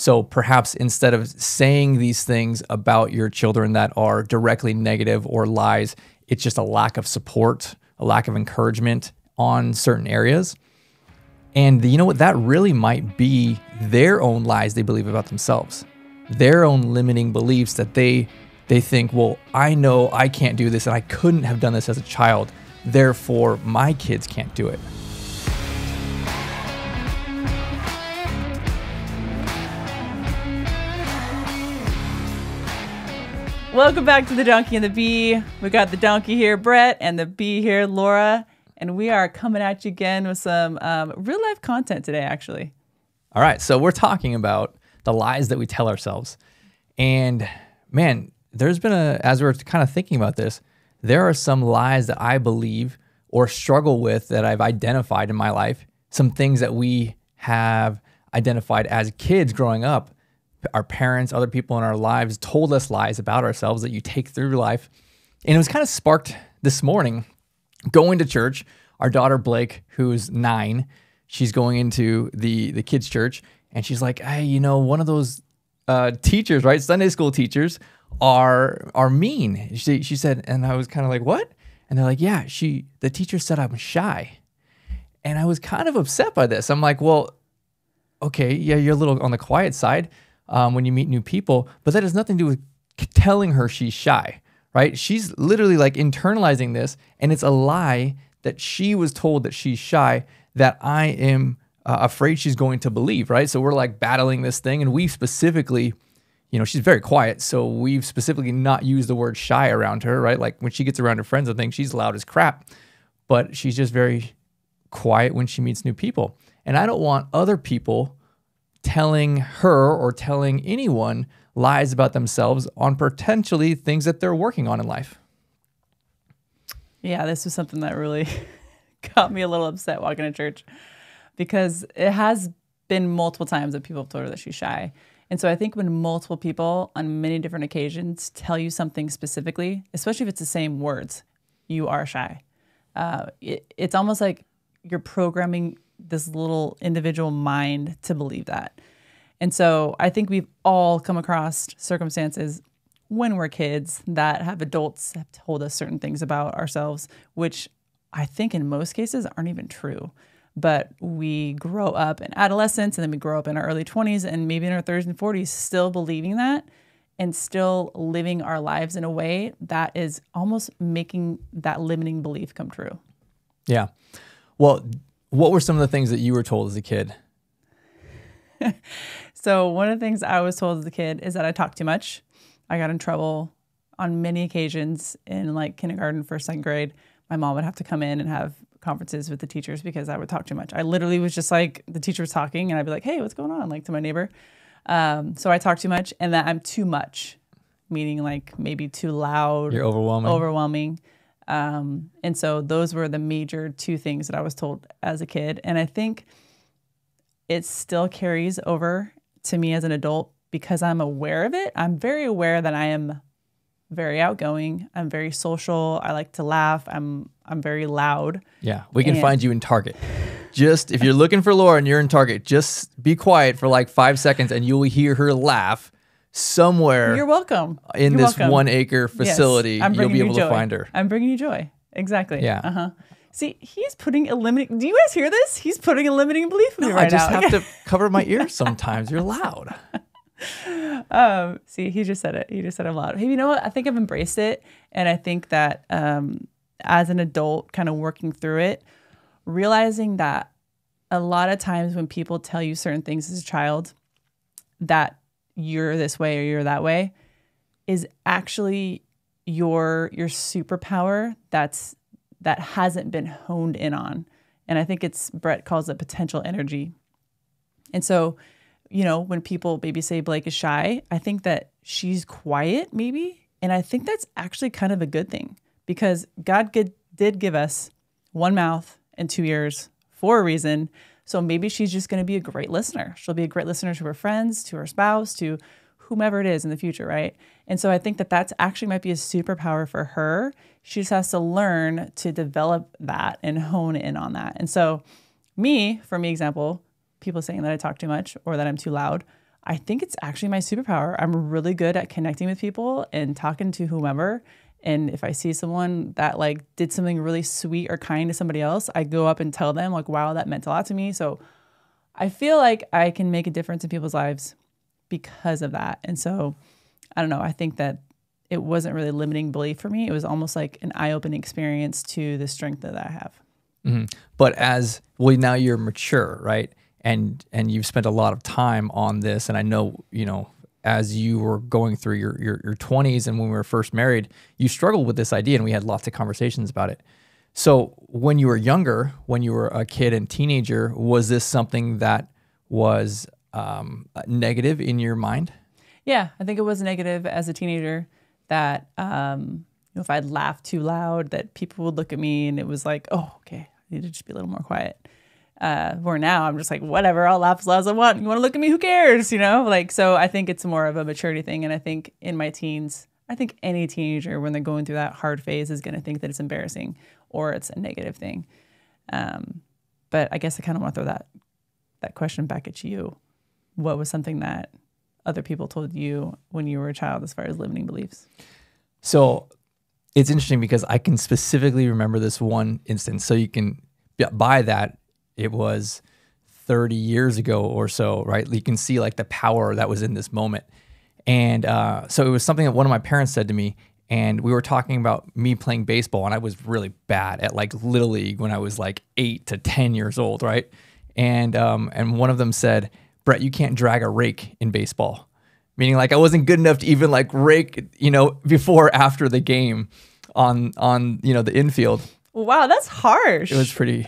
So perhaps instead of saying these things about your children that are directly negative or lies, it's just a lack of support, a lack of encouragement on certain areas. And you know what? That really might be their own lies they believe about themselves, their own limiting beliefs that they think, well, I know I can't do this and I couldn't have done this as a child. Therefore, my kids can't do it. Welcome back to The Donkey and the Bee. We got the donkey here, Brett, and the bee here, Laura. And we are coming at you again with some real life content today, actually. All right. So we're talking about the lies that we tell ourselves. And man, there's been as we're kind of thinking about this, there are some lies that I believe or struggle with that I've identified in my life. Some things that we have identified as kids growing up. Our parents, other people in our lives told us lies about ourselves that you take through life. And it was kind of sparked this morning going to church. Our daughter Blake, who's 9, she's going into the kids' church, and she's like, hey, you know, one of those teachers, right? Sunday school teachers are mean. She said, and I was kind of like, what? And they're like, yeah, the teacher said I'm shy. And I was kind of upset by this. I'm like, well, okay, yeah, you're a little on the quiet side when you meet new people, but that has nothing to do with telling her she's shy, right? She's literally like internalizing this, and it's a lie that she was told that she's shy that I am afraid she's going to believe, right? So we're like battling this thing, and we've specifically, you know, she's very quiet, so we've specifically not used the word shy around her, right? Like when she gets around her friends, I think she's loud as crap, but she's just very quiet when she meets new people. And I don't want other people telling her or telling anyone lies about themselves on potentially things that they're working on in life. Yeah, this was something that really got me a little upset walking to church, because it has been multiple times that people have told her that she's shy. And so I think when multiple people on many different occasions tell you something specifically, especially if it's the same words, you are shy. It's almost like you're programming this little individual mind to believe that. And so I think we've all come across circumstances when we're kids that have adults have told us certain things about ourselves, which I think in most cases aren't even true. But we grow up in adolescence, and then we grow up in our early 20s and maybe in our 30s and 40s still believing that and still living our lives in a way that is almost making that limiting belief come true. Yeah. Well, what were some of the things that you were told as a kid? So one of the things I was told as a kid is that I talk too much. I got in trouble on many occasions in like kindergarten, first, second grade. My mom would have to come in and have conferences with the teachers because I would talk too much. I literally was just like, the teacher was talking and I'd be like, hey, what's going on? Like to my neighbor. So I talk too much, and that I'm too much, meaning like maybe too loud. You're overwhelming. And so those were the major 2 things that I was told as a kid. And I think it still carries over to me as an adult because I'm aware of it. I'm very aware that I am very outgoing. I'm very social. I like to laugh. I'm very loud. Yeah, we can find you in Target. Just if you're looking for Laura and you're in Target, just be quiet for like 5 seconds and you'll hear her laugh somewhere. You're welcome. In this 1 acre facility, yes, you'll be able to find her. I'm bringing you joy. Exactly. Yeah. See, he's putting a limiting. Do you guys hear this? He's putting a limiting belief in me right now. I just have to cover my ears sometimes. You're loud. See, he just said it. He just said I'm loud. Hey, you know what? I think I've embraced it. And I think that as an adult, kind of working through it, realizing that a lot of times when people tell you certain things as a child, that you're this way or you're that way, is actually your superpower that hasn't been honed in on. And I think Brett calls it potential energy. And so, you know, when people maybe say Blake is shy, I think that she's quiet maybe. And I think that's actually kind of a good thing, because God did give us 1 mouth and 2 ears for a reason. So maybe she's just going to be a great listener. She'll be a great listener to her friends, to her spouse, to whomever it is in the future, right? And so I think that that's actually might be a superpower for her. She just has to learn to develop that and hone in on that. And so for me example, people saying that I talk too much or that I'm too loud, I think it's actually my superpower. I'm really good at connecting with people and talking to whomever. And if I see someone that like did something really sweet or kind to somebody else, I go up and tell them like, wow, that meant a lot to me. So I feel like I can make a difference in people's lives because of that. And so I don't know. I think that it wasn't really a limiting belief for me. It was almost like an eye-opening experience to the strength that I have. Mm-hmm. But as well, now you're mature, right? And you've spent a lot of time on this. And I know, as you were going through your 20s and when we were first married, you struggled with this idea and we had lots of conversations about it. So when you were younger, when you were a kid and teenager, was this something that was negative in your mind? Yeah, I think it was negative as a teenager that if I'd laugh too loud, that people would look at me and it was like, oh, okay, I need to just be a little more quiet. Where now I'm just like, whatever, I'll laugh as loud as I want. You want to look at me? Who cares? So I think it's more of a maturity thing. And I think in my teens, I think any teenager, when they're going through that hard phase, is going to think that it's embarrassing or it's a negative thing. But I guess I kind of want to throw that question back at you. What was something that other people told you when you were a child as far as limiting beliefs? So it's interesting because I can specifically remember this one instance. So you can, by that, it was 30 years ago or so, right? You can see like the power that was in this moment. And so it was something that one of my parents said to me, and we were talking about me playing baseball, and I was really bad at like Little League when I was like 8 to 10 years old, right? And one of them said, Brett, you can't drag a rake in baseball. Meaning like I wasn't good enough to even like rake, before or after the game on the infield. Wow, that's harsh. It was pretty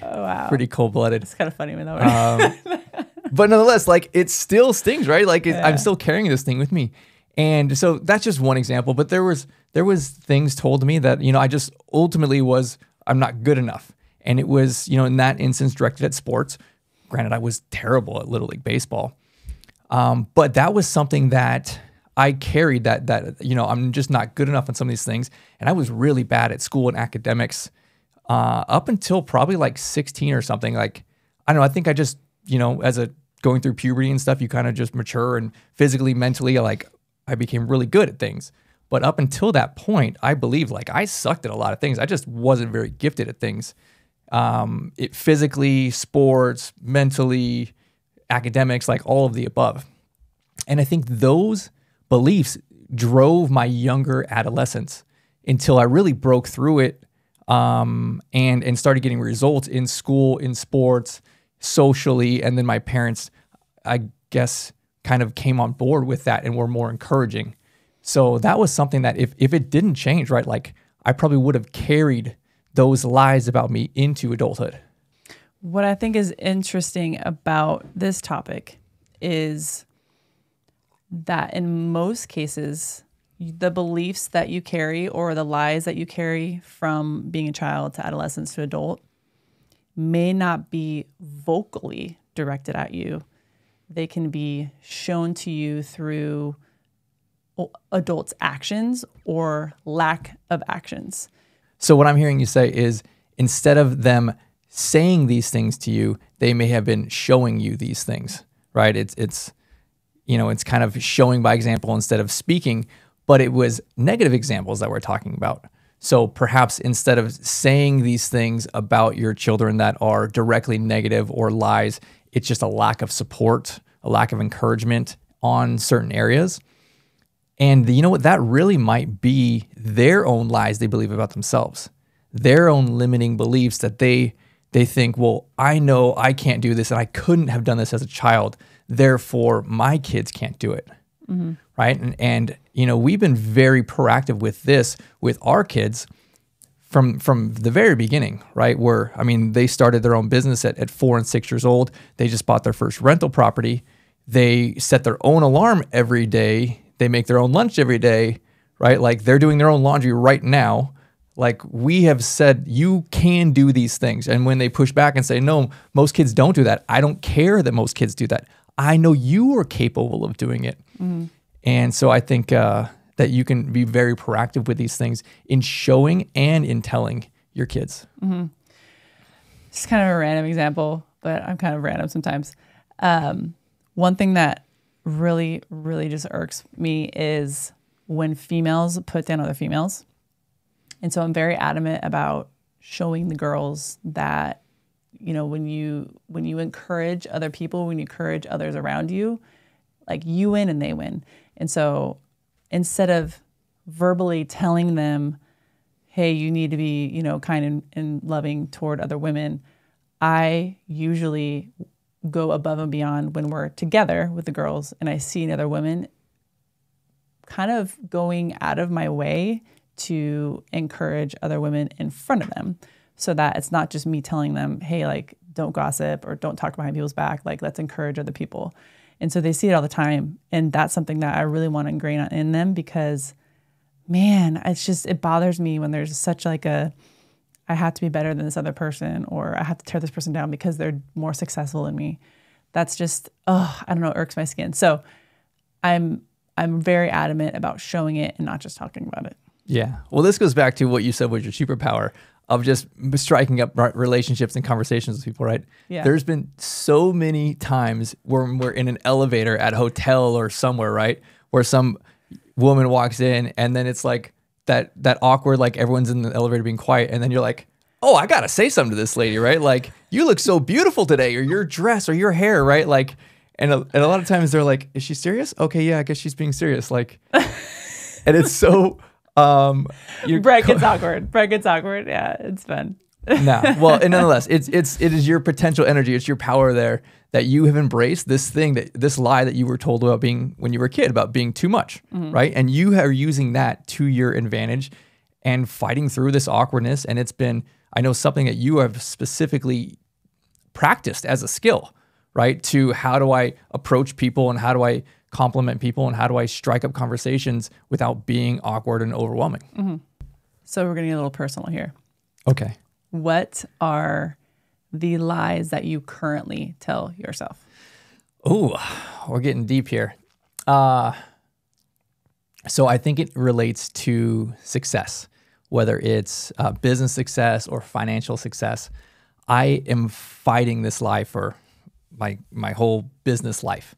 cold-blooded. It's kind of funny when that word. But nonetheless, like it still stings, right? Like I'm still carrying this thing with me. And so that's just one example, but there was things told to me that, I just ultimately I'm not good enough. And it was, in that instance directed at sports. Granted, I was terrible at Little League baseball. But that was something that I carried that I'm just not good enough on some of these things. And I was really bad at school and academics up until probably like 16 or something. Like, I don't know, I think I just, as going through puberty and stuff, you kind of just mature and physically, mentally, like I became really good at things. But up until that point, I believe like I sucked at a lot of things. I just wasn't very gifted at things. Physically, sports, mentally, academics, like all of the above. And I think those beliefs drove my younger adolescence until I really broke through it and started getting results in school, in sports, socially. And then my parents, I guess, kind of came on board with that and were more encouraging. So that was something that if it didn't change, right, like I probably would have carried those lies about me into adulthood. What I think is interesting about this topic is that in most cases, the beliefs that you carry or the lies that you carry from being a child to adolescence to adult may not be vocally directed at you. They can be shown to you through adults' actions or lack of actions. So what I'm hearing you say is instead of them saying these things to you, they may have been showing you these things, right? It's kind of showing by example instead of speaking, but it was negative examples that we're talking about. So perhaps instead of saying these things about your children that are directly negative or lies, it's just a lack of support, a lack of encouragement on certain areas. And you know what? That really might be their own lies they believe about themselves, their own limiting beliefs that they think, well, I know I can't do this and I couldn't have done this as a child. Therefore, my kids can't do it. Mm-hmm. Right. And we've been very proactive with this with our kids from the very beginning, right? Where, they started their own business at 4 and 6 years old. They just bought their first rental property. They set their own alarm every day. They make their own lunch every day, right? Like they're doing their own laundry right now. Like we have said, you can do these things. And when they push back and say, no, most kids don't do that. I don't care that most kids do that. I know you are capable of doing it. Mm-hmm. And so I think that you can be very proactive with these things in showing and in telling your kids. Mm-hmm. It's kind of a random example, but I'm kind of random sometimes. One thing that really, really just irks me is when females put down other females. And so I'm very adamant about showing the girls that, you know, when you encourage other people, when you encourage others around you, like you win and they win. And so instead of verbally telling them, hey, you need to be, you know, kind and loving toward other women, I usually go above and beyond when we're together with the girls and I see other women, kind of going out of my way to encourage other women in front of them, so that it's not just me telling them, hey, like, don't gossip or don't talk behind people's back, like, let's encourage other people. And so they see it all the time. And that's something that I really want to ingrain in them, because, man, it bothers me when there's such like I have to be better than this other person, or I have to tear this person down because they're more successful than me. That's just, I don't know, irks my skin. So I'm very adamant about showing it and not just talking about it. Yeah. Well, this goes back to what you said was your superpower of just striking up relationships and conversations with people, right? Yeah. There's been so many times when we're in an elevator at a hotel or somewhere, right? Where some woman walks in and then it's like that awkward, like everyone's in the elevator being quiet. And then you're like, oh, I got to say something to this lady, right? Like, you look so beautiful today, or your dress or your hair, right? Like, and a lot of times they're like, is she serious? Okay, yeah, I guess she's being serious. Like, and it's so... Brett gets awkward. Yeah, it's fun. Nah, well, and nonetheless, it is your potential energy. It's your power there that you have embraced this lie that you were told about being when you were a kid, about being too much, right? And you are using that to your advantage and fighting through this awkwardness. And it's been, I know, something that you have specifically practiced as a skill, right? To how do I approach people and how do I compliment people and how do I strike up conversations without being awkward and overwhelming. Mm-hmm. So we're going to get a little personal here. Okay. What are the lies that you currently tell yourself? Oh, we're getting deep here. So I think it relates to success, whether it's business success or financial success. I am fighting this lie for my whole business life.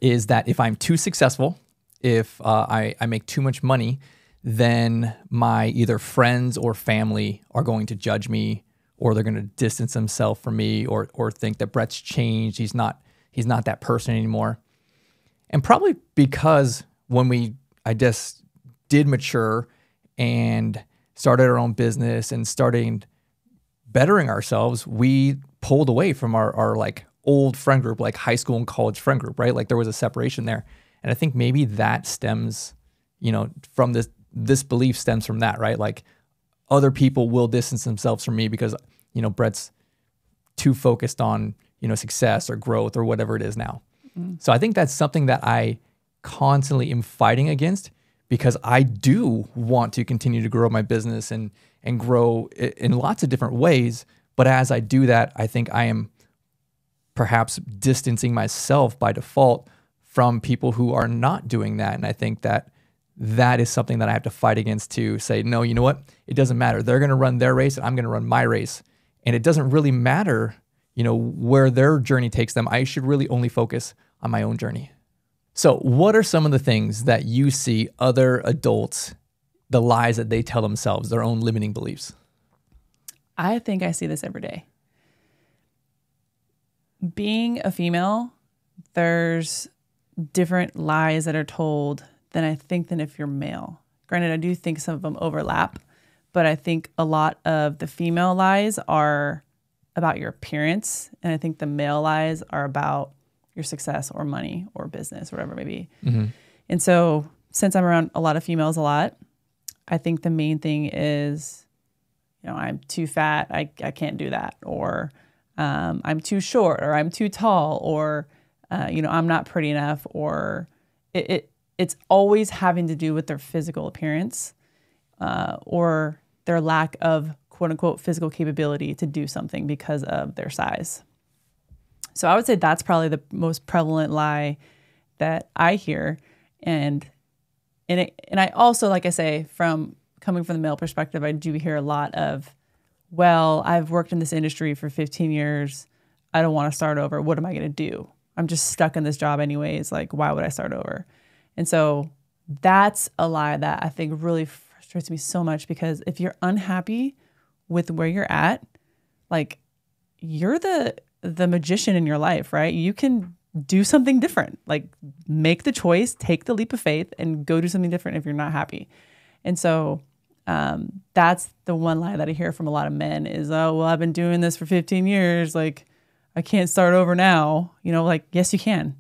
Is that if I'm too successful, if I make too much money, then my either friends or family are going to judge me, or they're going to distance themselves from me, or think that Brett's changed. He's not that person anymore. And probably because when I just did mature and started our own business and started bettering ourselves, we pulled away from our like old friend group, like high school and college friend group, right? Like there was a separation there. And I think maybe that stems, from this belief stems from that, right? Like other people will distance themselves from me because, Brett's too focused on, success or growth or whatever it is now. So I think that's something that I constantly am fighting against, because I do want to continue to grow my business and grow in lots of different ways. But as I do that, I think I am perhaps distancing myself by default from people who are not doing that. And I think that is something that I have to fight against, to say, no, you know what? It doesn't matter. They're going to run their race and I'm going to run my race. And it doesn't really matter, where their journey takes them. I should really only focus on my own journey. So what are some of the things that you see other adults, the lies that they tell themselves, their own limiting beliefs? I think I see this every day. Being a female, there's different lies that are told than if you're male. Granted, I do think some of them overlap, but I think a lot of the female lies are about your appearance, and I think the male lies are about your success or money or business or whatever it may be. Mm-hmm. And so since I'm around a lot of females a lot, I think the main thing is, I'm too fat, I can't do that, or I'm too short, or I'm too tall, or I'm not pretty enough, or it's always having to do with their physical appearance or their lack of quote unquote physical capability to do something because of their size. So I would say that's probably the most prevalent lie that I hear, and I also, like I say, coming from the male perspective, I do hear a lot of, well, I've worked in this industry for 15 years. I don't want to start over. What am I going to do? I'm just stuck in this job anyways. Like, why would I start over? And so that's a lie that I think really frustrates me so much, because if you're unhappy with where you're at, like, you're the magician in your life, right? You can do something different, like make the choice, take the leap of faith, and go do something different if you're not happy. And so that's the one lie that I hear from a lot of men is, oh, well, I've been doing this for 15 years. Like, I can't start over now. You know, like, yes, you can.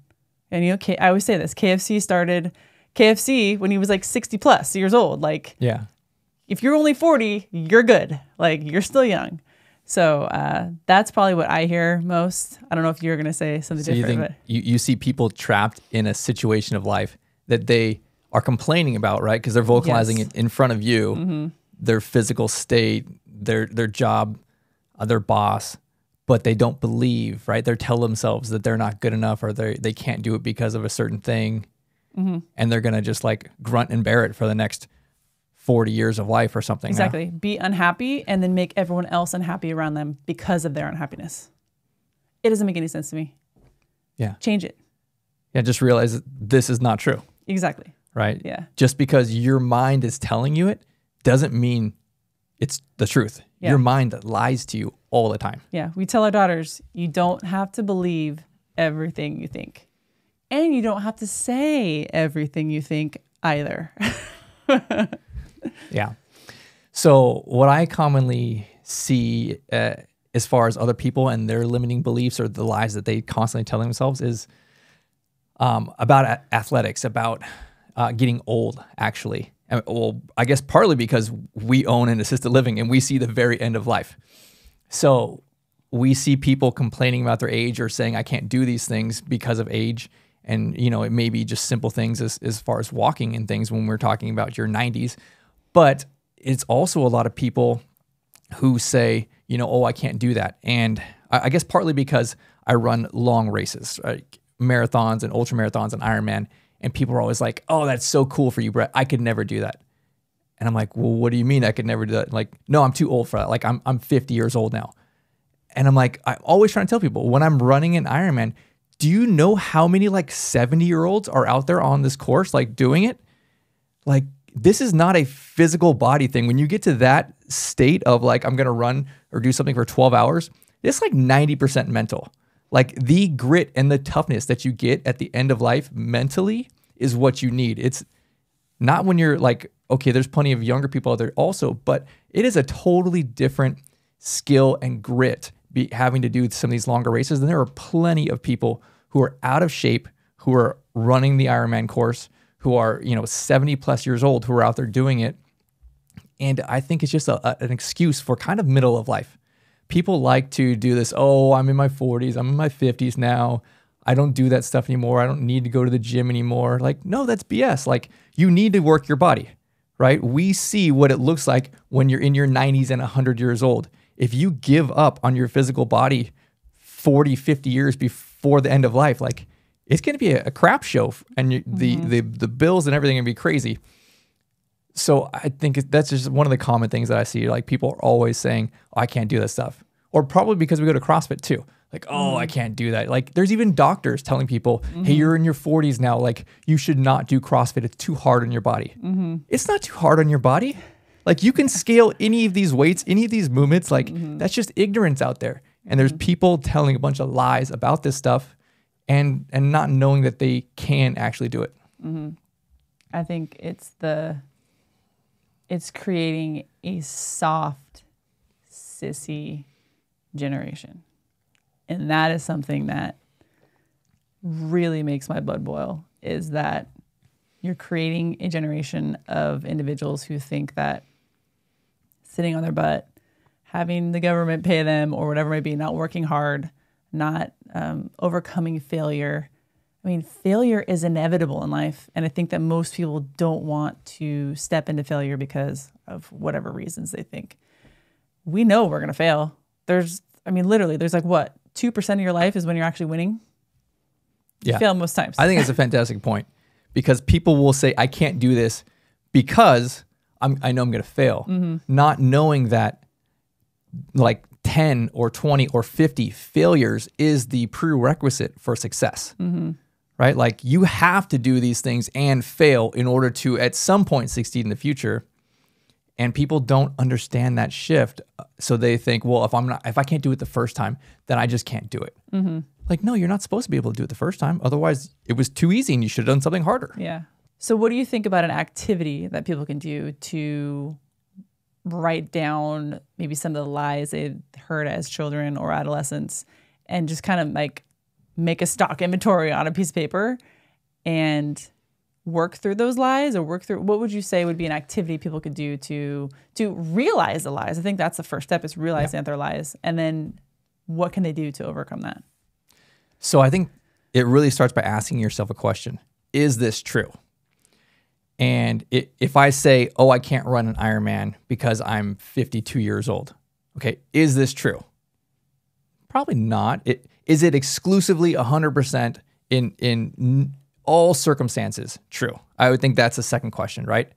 And, you know, I always say this, KFC started KFC when he was like 60 plus years old. Like, Yeah. if you're only 40, you're good. Like, you're still young. So that's probably what I hear most. I don't know if you're going to say something different. You think you see people trapped in a situation of life that they are complaining about, right? Because they're vocalizing it in front of you, their physical state, their job, their boss, but they don't believe, right? They tell themselves that they're not good enough, or they can't do it because of a certain thing. And they're going to just like grunt and bear it for the next 40 years of life or something. Exactly. Be unhappy and then make everyone else unhappy around them because of their unhappiness. It doesn't make any sense to me. Yeah. Change it. Yeah. Just realize that this is not true. Exactly. Right. Yeah. Just because your mind is telling you it doesn't mean it's the truth. Yeah. Your mind lies to you all the time. Yeah. We tell our daughters, you don't have to believe everything you think. And you don't have to say everything you think either. Yeah. So what I commonly see as far as other people and their limiting beliefs or the lies that they constantly tell themselves is about athletics, about getting old, actually. Well, I guess partly because we own an assisted living and we see the very end of life. So we see people complaining about their age or saying, I can't do these things because of age. And, you know, it may be just simple things as far as walking and things when we're talking about your 90s. But it's also a lot of people who say, you know, oh, I can't do that. And I guess partly because I run long races, like marathons and ultra marathons and Ironman. And people are always like, oh, that's so cool for you, Brett. I could never do that. And I'm like, well, what do you mean I could never do that? Like, no, I'm too old for that. Like, I'm 50 years old now. And I'm like, I'm always trying to tell people when I'm running an Ironman, do you know how many like 70-year-olds are out there on this course, like doing it? Like, this is not a physical body thing. When you get to that state of like, I'm going to run or do something for 12 hours, it's like 90% mental. Like the grit and the toughness that you get at the end of life mentally is what you need. It's not when you're like, okay, there's plenty of younger people out there also, but it is a totally different skill and grit having to do some of these longer races. And there are plenty of people who are out of shape, who are running the Ironman course, who are, you know, 70 plus years old, who are out there doing it. And I think it's just an excuse for kind of middle of life. People like to do this, oh, I'm in my 40s, I'm in my 50s now. I don't do that stuff anymore. I don't need to go to the gym anymore. Like, no, that's BS. Like, you need to work your body, right? We see what it looks like when you're in your 90s and 100 years old. If you give up on your physical body 40, 50 years before the end of life, like, it's going to be a crap show, and the bills and everything are going to be crazy. So I think that's just one of the common things that I see. Like, people are always saying, oh, I can't do that stuff. Or probably because we go to CrossFit too. Like, oh, I can't do that. Like, there's even doctors telling people, hey, you're in your 40s now. Like, you should not do CrossFit. It's too hard on your body. It's not too hard on your body. Like, you can scale any of these weights, any of these movements. Like, that's just ignorance out there. And there's people telling a bunch of lies about this stuff and not knowing that they can actually do it. I think it's creating a soft, sissy generation. And that is something that really makes my blood boil, is that you're creating a generation of individuals who think that sitting on their butt, having the government pay them or whatever it may be, not working hard, not overcoming failure. I mean, failure is inevitable in life. And I think that most people don't want to step into failure because of whatever reasons they think. We know we're going to fail. Literally, there's like what? 2% of your life is when you're actually winning. You fail most times. I think it's a fantastic point, because people will say, I can't do this because I know I'm going to fail. Not knowing that like 10 or 20 or 50 failures is the prerequisite for success, right? Like you have to do these things and fail in order to at some point succeed in the future. And people don't understand that shift. So they think, well, if I can't do it the first time, then I just can't do it. Like, no, you're not supposed to be able to do it the first time. Otherwise it was too easy and you should have done something harder. Yeah. So what do you think about an activity that people can do to write down maybe some of the lies they've heard as children or adolescents and just kind of like make a stock inventory on a piece of paper and work through those lies, or work through, what would you say would be an activity people could do to realize the lies? I think that's the first step, is realizing that they're lies. And then what can they do to overcome that? So I think it really starts by asking yourself a question. Is this true? And if I say, oh, I can't run an Ironman because I'm 52 years old. Okay, is this true? Probably not. Is it exclusively 100% in all circumstances true? I would think that's the second question, right?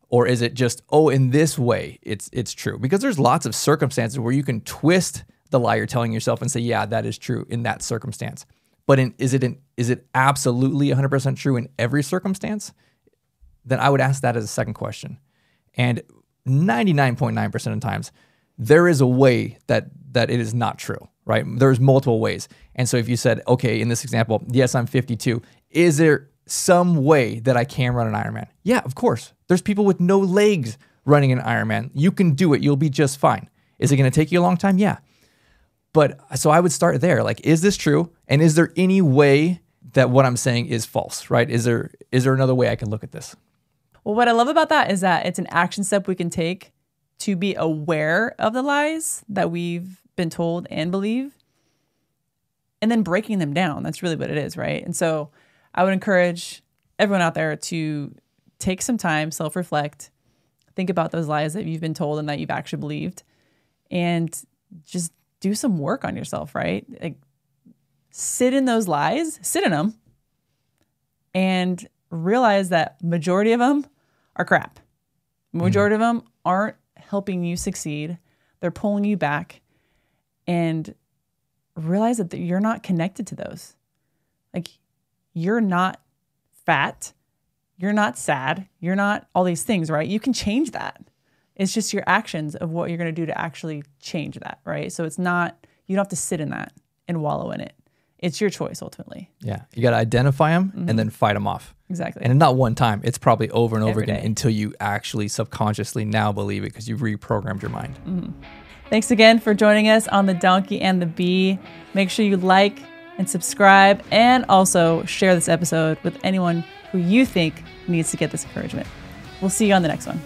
Or is it just, oh, in this way it's true? Because there's lots of circumstances where you can twist the lie you're telling yourself and say, yeah, that is true in that circumstance. But is it absolutely 100% true in every circumstance? Then I would ask that as a second question. And 99.9% of the times, there is a way that it is not true, right? There's multiple ways. And so if you said, okay, in this example, yes, I'm 52, is there some way that I can run an Ironman? Yeah, of course. There's people with no legs running an Ironman. You can do it. You'll be just fine. Is it going to take you a long time? Yeah. But so I would start there. Like, is this true? And is there any way that what I'm saying is false, right? Is there another way I can look at this? Well, what I love about that is that it's an action step we can take to be aware of the lies that we've been told and believe, and then breaking them down. That's really what it is, right? And so I would encourage everyone out there to take some time, self-reflect, think about those lies that you've been told and that you've actually believed, and just do some work on yourself, right? Like, sit in those lies, sit in them, and realize that majority of them are crap. Majority of them aren't helping you succeed. They're pulling you back, and realize that you're not connected to those. Like, you're not fat. You're not sad. You're not all these things, right? You can change that. It's just your actions of what you're going to do to actually change that, right? So it's not, you don't have to sit in that and wallow in it. It's your choice ultimately. Yeah. You got to identify them and then fight them off. Exactly. And not one time. It's probably over and over Every again day. until you actually subconsciously now believe it because you've reprogrammed your mind. Thanks again for joining us on The Donkey and the Bee. Make sure you like and subscribe, and also share this episode with anyone who you think needs to get this encouragement. We'll see you on the next one.